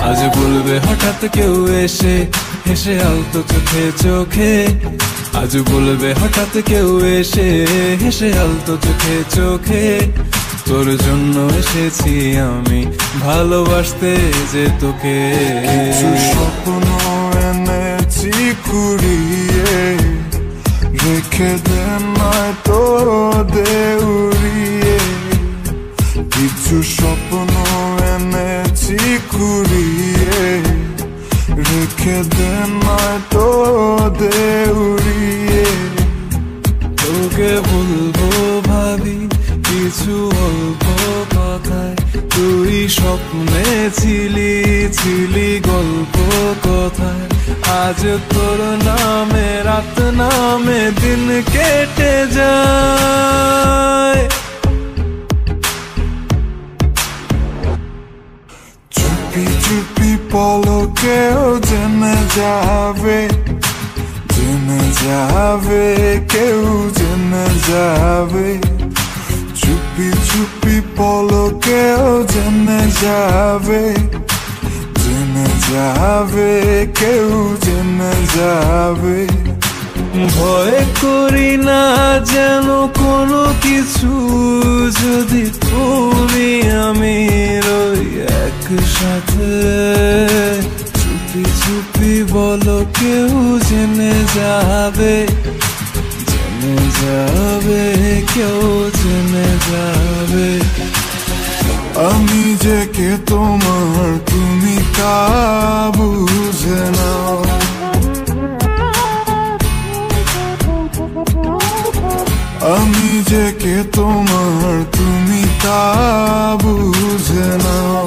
আজ বলবে হঠাৎ কেউ এসে, হেসে আলতো চোখে চোখে। আজ বলবে হঠাৎ কেউ এসে, হেসে আলতো চোখে চোখে। তোর জন্য এসেছি আমি ভালোবাসতে যে তোকে। কিছু স্বপ্ন এনেছি কুড়িয়ে, রেখে দে নয়তো দে উড়িয়ে। কিছু স্বপ্ন এনেছি কুড়িয়ে, রেখে দে নয়তো দে উড়িয়ে। তোকে বলবো ভাবি কিছু অল্প কথায়, তুই স্বপ্নে ছিলি ছিলি গল্প কথায়। আজ তোর নামে রাত নামে দিন কেটে যায়। চুপি চুপি পলকেও জেনে যাবে, জেনে যাবে, কেউ জেনে যাবে। চুপি চুপি পলকেও জেনে যাবে, জেনে যাবে, কেউ জেনে যাবে। ভয় করি না যেন কোনো কিছু, যদি তুমি আমি রই একসাথে। চুপি চুপি বলো কেউ জেনে যাবে, জেনে যাবে, কেউ জেনে যাবে। আমি যে কে তোমার তুমি তা বুঝে নাও। আমি যে কে তোমার তুমি তা বুঝে নাও।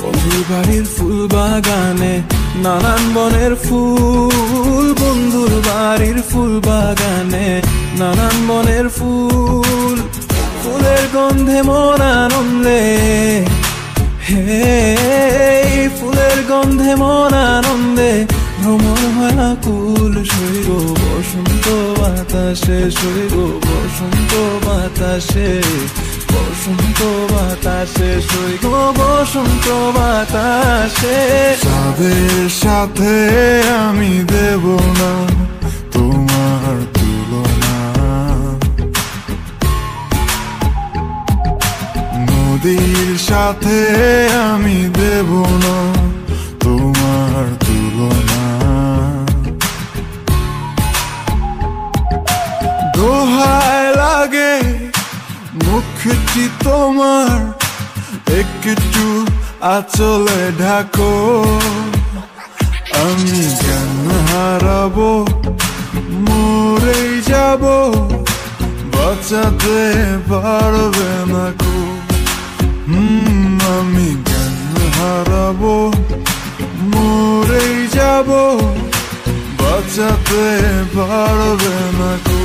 বন্ধুর বাড়ির ফুল বাগানে নানান বনের ফুল, বন্ধুর বাড়ির ফুল বাগানে নানান বনের ফুল। ফুলের গন্ধে মন আনন্দে, হে ফুলের গন্ধে মন আনন্দে ভ্রমণ হয় আকুল। সইগ বসন্ত বাতাসে, সইগ বসন্ত বাতাসে, বসন্ত বাতাসে, সইগ বসন্ত বাতাসে। তাদের সাথে আমি দেব না তোমার তুলনা, নদীর সাথে আমি দেব না তোমার তুলনা। দোহায় লাগে মুখটি তোমার, একটু আঁচলে ঢাকো। আমি জ্ঞান হারাবো, মরেই যাব, বাঁচাতে পারবে না কো। আমি জ্ঞান হারাবো, মরেই যাব, বাঁচাতে পারবে না কো।